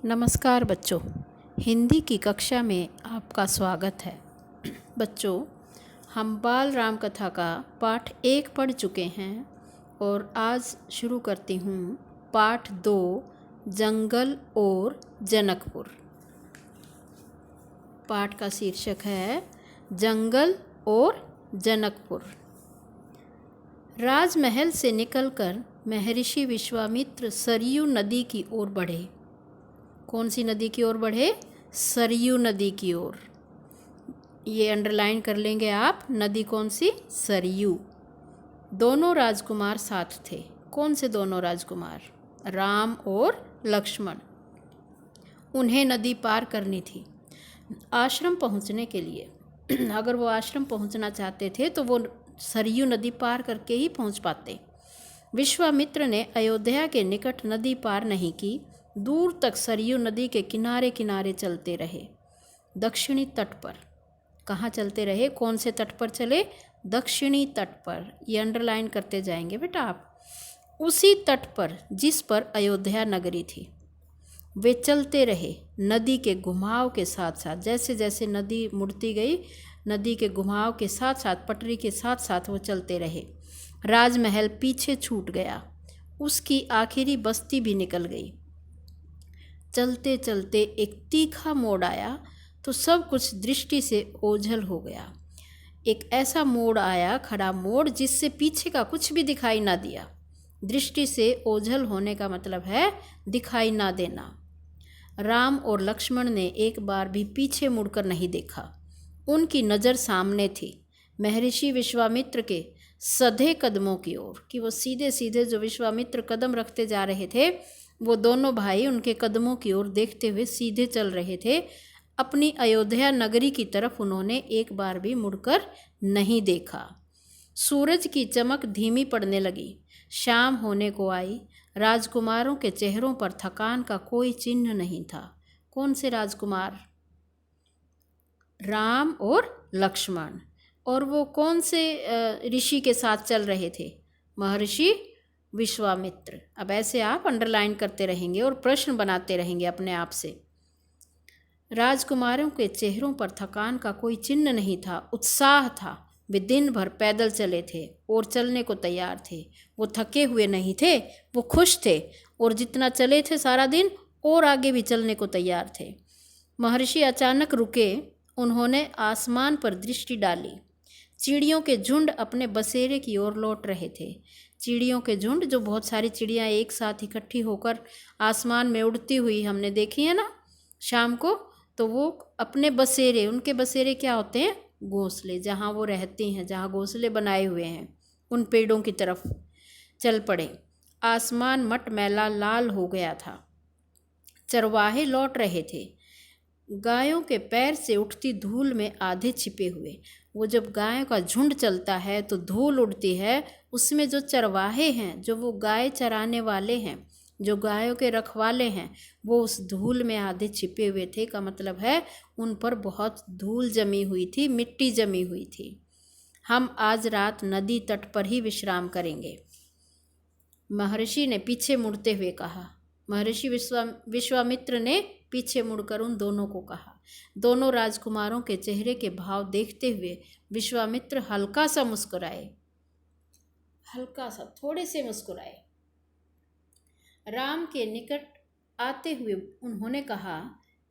नमस्कार बच्चों, हिंदी की कक्षा में आपका स्वागत है। बच्चों, हम बाल राम कथा का पाठ 1 पढ़ चुके हैं और आज शुरू करती हूँ पाठ 2, जंगल और जनकपुर। पाठ का शीर्षक है जंगल और जनकपुर। राजमहल से निकलकर महर्षि विश्वामित्र सरयू नदी की ओर बढ़े। कौन सी नदी की ओर बढ़े? सरयू नदी की ओर। ये अंडरलाइन कर लेंगे आप। नदी कौन सी? सरयू। दोनों राजकुमार साथ थे। कौन से दोनों राजकुमार? राम और लक्ष्मण। उन्हें नदी पार करनी थी आश्रम पहुंचने के लिए। अगर वो आश्रम पहुंचना चाहते थे तो वो सरयू नदी पार करके ही पहुंच पाते। विश्वामित्र ने अयोध्या के निकट नदी पार नहीं की। दूर तक सरयू नदी के किनारे किनारे चलते रहे। दक्षिणी तट पर। कहाँ चलते रहे? कौन से तट पर चले? दक्षिणी तट पर। ये अंडरलाइन करते जाएंगे बेटा आप। उसी तट पर जिस पर अयोध्या नगरी थी। वे चलते रहे नदी के घुमाव के साथ साथ। जैसे जैसे नदी मुड़ती गई, नदी के घुमाव के साथ साथ, पटरी के साथ साथ वो चलते रहे। राजमहल पीछे छूट गया। उसकी आखिरी बस्ती भी निकल गई। चलते चलते एक तीखा मोड़ आया तो सब कुछ दृष्टि से ओझल हो गया। एक ऐसा मोड़ आया, खड़ा मोड़, जिससे पीछे का कुछ भी दिखाई ना दिया। दृष्टि से ओझल होने का मतलब है दिखाई ना देना। राम और लक्ष्मण ने एक बार भी पीछे मुड़कर नहीं देखा। उनकी नज़र सामने थी, महर्षि विश्वामित्र के सधे कदमों की ओर। कि वो सीधे सीधे जो विश्वामित्र कदम रखते जा रहे थे, वो दोनों भाई उनके कदमों की ओर देखते हुए सीधे चल रहे थे। अपनी अयोध्या नगरी की तरफ उन्होंने एक बार भी मुड़कर नहीं देखा। सूरज की चमक धीमी पड़ने लगी। शाम होने को आई। राजकुमारों के चेहरों पर थकान का कोई चिन्ह नहीं था। कौन से राजकुमार? राम और लक्ष्मण। और वो कौन से ऋषि के साथ चल रहे थे? महर्षि विश्वामित्र। अब ऐसे आप अंडरलाइन करते रहेंगे और प्रश्न बनाते रहेंगे अपने आप से। राजकुमारों के चेहरों पर थकान का कोई चिन्ह नहीं था, उत्साह था। वे दिन भर पैदल चले थे और चलने को तैयार थे। वो थके हुए नहीं थे, वो खुश थे और जितना चले थे सारा दिन और आगे भी चलने को तैयार थे। महर्षि अचानक रुके। उन्होंने आसमान पर दृष्टि डाली। चिड़ियों के झुंड अपने बसेरे की ओर लौट रहे थे। चिड़ियों के झुंड, जो बहुत सारी चिड़ियाँ एक साथ इकट्ठी होकर आसमान में उड़ती हुई हमने देखी है ना शाम को, तो वो अपने बसेरे, उनके बसेरे क्या होते हैं? घोंसले, जहाँ वो रहती हैं, जहाँ घोंसले बनाए हुए हैं, उन पेड़ों की तरफ चल पड़े। आसमान मटमैला लाल हो गया था। चरवाहे लौट रहे थे, गायों के पैर से उठती धूल में आधे छिपे हुए। वो जब गायों का झुंड चलता है तो धूल उड़ती है, उसमें जो चरवाहे हैं, जो वो गाय चराने वाले हैं, जो गायों के रखवाले हैं, वो उस धूल में आधे छिपे हुए थे। का मतलब है उन पर बहुत धूल जमी हुई थी, मिट्टी जमी हुई थी। हम आज रात नदी तट पर ही विश्राम करेंगे, महर्षि ने पीछे मुड़ते हुए कहा। महर्षि विश्वामित्र ने पीछे मुड़कर उन दोनों को कहा। दोनों राजकुमारों के चेहरे के भाव देखते हुए विश्वामित्र हल्का सा मुस्कुराए। हल्का सा, थोड़े से मुस्कुराए। राम के निकट आते हुए उन्होंने कहा,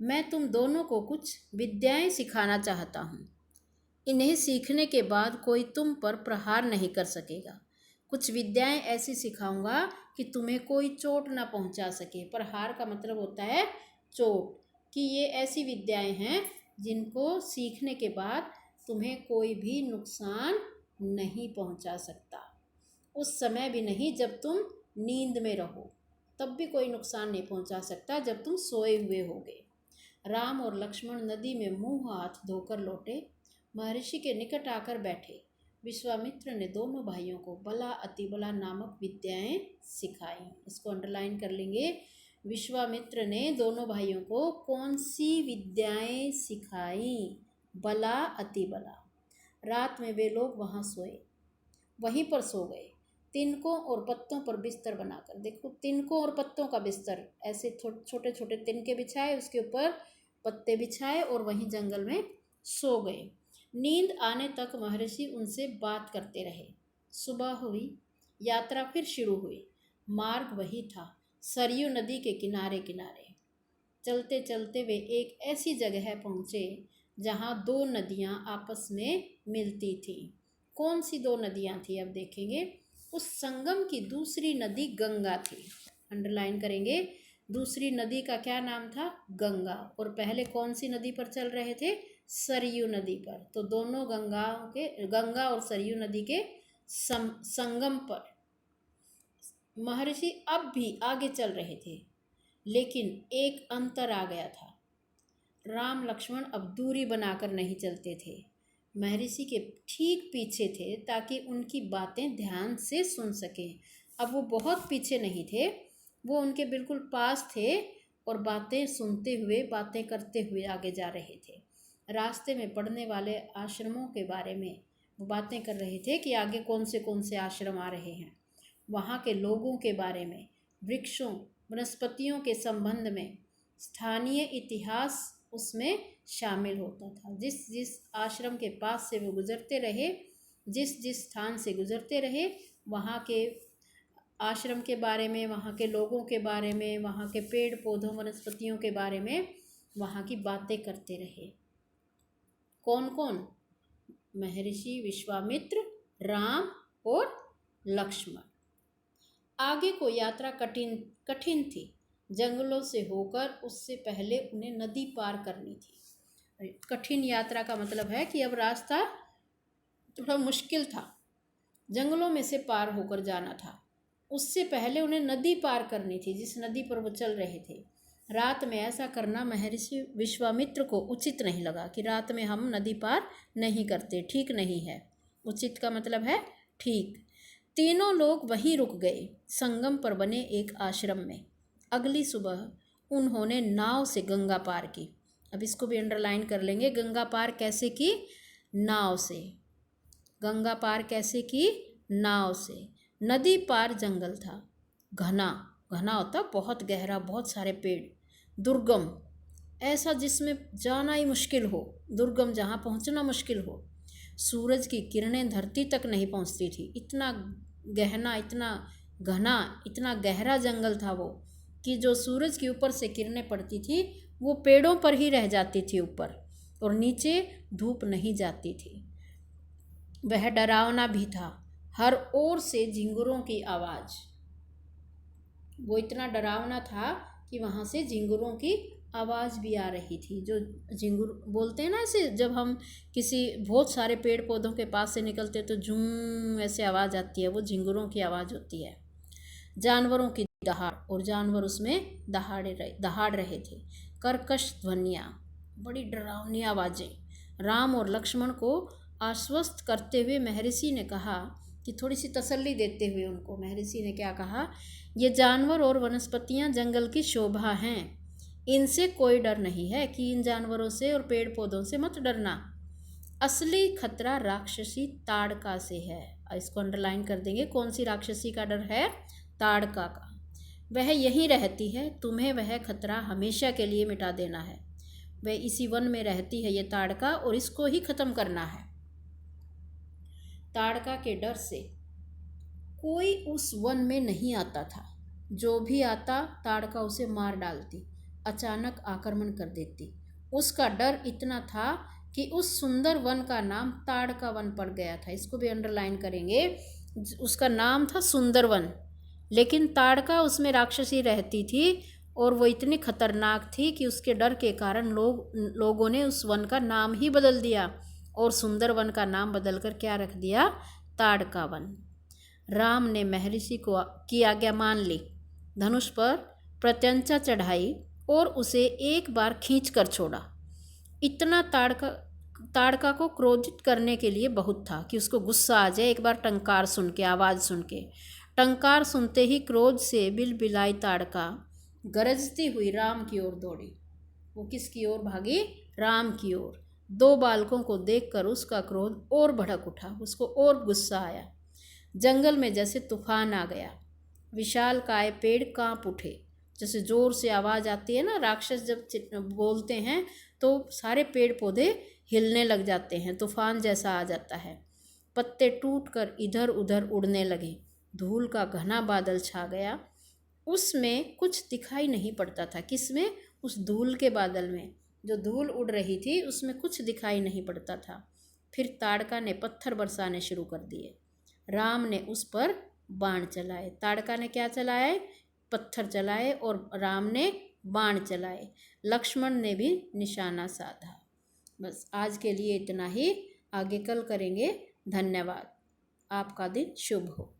मैं तुम दोनों को कुछ विद्याएं सिखाना चाहता हूँ। इन्हें सीखने के बाद कोई तुम पर प्रहार नहीं कर सकेगा। कुछ विद्याएं ऐसी सिखाऊंगा कि तुम्हें कोई चोट ना पहुंचा सके। प्रहार का मतलब होता है चोट। कि ये ऐसी विद्याएं हैं जिनको सीखने के बाद तुम्हें कोई भी नुकसान नहीं पहुंचा सकता। उस समय भी नहीं जब तुम नींद में रहो, तब भी कोई नुकसान नहीं पहुंचा सकता जब तुम सोए हुए होगे। राम और लक्ष्मण नदी में मुंह हाथ धोकर लौटे। महर्षि के निकट आकर बैठे। विश्वामित्र ने दोनों भाइयों को बला अतिबला नामक विद्याएं सिखाई। इसको अंडरलाइन कर लेंगे। विश्वामित्र ने दोनों भाइयों को कौन सी विद्याएं सिखाई? बला अतिबला। रात में वे लोग वहीं पर सो गए। तिनकों और पत्तों पर बिस्तर बनाकर, देखो तिनकों और पत्तों का बिस्तर, ऐसे छोटे छोटे तिनके बिछाए, उसके ऊपर पत्ते बिछाए और वहीं जंगल में सो गए। नींद आने तक महर्षि उनसे बात करते रहे। सुबह हुई, यात्रा फिर शुरू हुई। मार्ग वही था, सरयू नदी के किनारे किनारे। चलते चलते वे एक ऐसी जगह पहुँचे जहाँ दो नदियाँ आपस में मिलती थीं। कौन सी दो नदियाँ थी अब देखेंगे। उस संगम की दूसरी नदी गंगा थी। अंडरलाइन करेंगे, दूसरी नदी का क्या नाम था? गंगा। और पहले कौन सी नदी पर चल रहे थे? सरयू नदी पर। तो दोनों गंगा और सरयू नदी के संगम पर महर्षि अब भी आगे चल रहे थे, लेकिन एक अंतर आ गया था। राम लक्ष्मण अब दूरी बनाकर नहीं चलते थे, महर्षि के ठीक पीछे थे ताकि उनकी बातें ध्यान से सुन सकें। अब वो बहुत पीछे नहीं थे, वो उनके बिल्कुल पास थे और बातें सुनते हुए, बातें करते हुए आगे जा रहे थे। रास्ते में पड़ने वाले आश्रमों के बारे में वो बातें कर रहे थे कि आगे कौन से आश्रम आ रहे हैं, वहाँ के लोगों के बारे में, वृक्षों वनस्पतियों के संबंध में। स्थानीय इतिहास उसमें शामिल होता था। जिस जिस आश्रम के पास से वो गुजरते रहे, जिस जिस स्थान से गुजरते रहे, वहाँ के आश्रम के बारे में, वहाँ के लोगों के बारे में, वहाँ के पेड़ पौधों वनस्पतियों के बारे में वहाँ की बातें करते रहे। कौन कौन? महर्षि विश्वामित्र, राम और लक्ष्मण। आगे को यात्रा कठिन थी। जंगलों से होकर उससे पहले उन्हें नदी पार करनी थी। कठिन यात्रा का मतलब है कि अब रास्ता थोड़ा मुश्किल था, जंगलों में से पार होकर जाना था। उससे पहले उन्हें नदी पार करनी थी, जिस नदी पर वो चल रहे थे। रात में ऐसा करना महर्षि विश्वामित्र को उचित नहीं लगा कि रात में हम नदी पार नहीं करते, ठीक नहीं है। उचित का मतलब है ठीक। तीनों लोग वहीं रुक गए, संगम पर बने एक आश्रम में। अगली सुबह उन्होंने नाव से गंगा पार की। अब इसको भी अंडरलाइन कर लेंगे। गंगा पार कैसे की? नाव से। गंगा पार कैसे की? नाव से। नदी पार जंगल था, घना घना होता, बहुत गहरा, बहुत सारे पेड़, दुर्गम, ऐसा जिसमें जाना ही मुश्किल हो, दुर्गम जहाँ पहुँचना मुश्किल हो। सूरज की किरणें धरती तक नहीं पहुँचती थी। इतना गहना, इतना घना, इतना गहरा जंगल था वो कि जो सूरज के ऊपर से किरणें पड़ती थी वो पेड़ों पर ही रह जाती थी ऊपर, और नीचे धूप नहीं जाती थी। वह डरावना भी था, हर ओर से झिंगुरों की आवाज़। वो इतना डरावना था कि वहाँ से झिंगुरों की आवाज़ भी आ रही थी। जो झिंगुर बोलते हैं ना, ऐसे जब हम किसी बहुत सारे पेड़ पौधों के पास से निकलते तो झूम ऐसे आवाज़ आती है, वो झिंगुरों की आवाज़ होती है। जानवरों की दहाड़, और जानवर उसमें दहाड़ रहे थे। कर्कश ध्वनियाँ, बड़ी डरावनी आवाज़ें। राम और लक्ष्मण को आश्वस्त करते हुए महर्षि ने कहा कि थोड़ी सी तसल्ली देते हुए उनको महर्षि ने क्या कहा, ये जानवर और वनस्पतियाँ जंगल की शोभा हैं, इनसे कोई डर नहीं है, कि इन जानवरों से और पेड़ पौधों से मत डरना। असली खतरा राक्षसी ताड़का से है। इसको अंडरलाइन कर देंगे। कौन सी राक्षसी का डर है? ताड़का का। वह यहीं रहती है, तुम्हें वह खतरा हमेशा के लिए मिटा देना है। वह इसी वन में रहती है ये ताड़का, और इसको ही ख़त्म करना है। ताड़का के डर से कोई उस वन में नहीं आता था। जो भी आता ताड़का उसे मार डालती, अचानक आक्रमण कर देती। उसका डर इतना था कि उस सुंदर वन का नाम ताड़का वन पड़ गया था। इसको भी अंडरलाइन करेंगे। उसका नाम था सुंदर वन, लेकिन ताड़का उसमें राक्षसी रहती थी और वो इतनी खतरनाक थी कि उसके डर के कारण लोगों ने उस वन का नाम ही बदल दिया, और सुंदर वन का नाम बदलकर क्या रख दिया? ताड़का वन। राम ने महर्षि की आज्ञा मान ली, धनुष पर प्रत्यंचा चढ़ाई और उसे एक बार खींच कर छोड़ा। इतना ताड़का को क्रोधित करने के लिए बहुत था कि उसको गुस्सा आ जाए एक बार टंकार सुन के, आवाज़ सुन के। टंकार सुनते ही क्रोध से बिलबिलाई ताड़का गरजती हुई राम की ओर दौड़ी। वो किसकी ओर भागी? राम की ओर। दो बालकों को देखकर उसका क्रोध और भड़क उठा, उसको और गुस्सा आया। जंगल में जैसे तूफान आ गया। विशालकाय पेड़ कांप उठे। जैसे जोर से आवाज़ आती है ना, राक्षस जब बोलते हैं तो सारे पेड़ पौधे हिलने लग जाते हैं, तूफान जैसा आ जाता है। पत्ते टूटकर इधर उधर उड़ने लगे। धूल का घना बादल छा गया। उसमें कुछ दिखाई नहीं पड़ता था। किसमें? उस धूल के बादल में। जो धूल उड़ रही थी उसमें कुछ दिखाई नहीं पड़ता था। फिर ताड़का ने पत्थर बरसाने शुरू कर दिए। राम ने उस पर बाण चलाए। ताड़का ने क्या चलाए? पत्थर चलाए और राम ने बाण चलाए। लक्ष्मण ने भी निशाना साधा। बस आज के लिए इतना ही। आगे कल करेंगे। धन्यवाद। आपका दिन शुभ हो।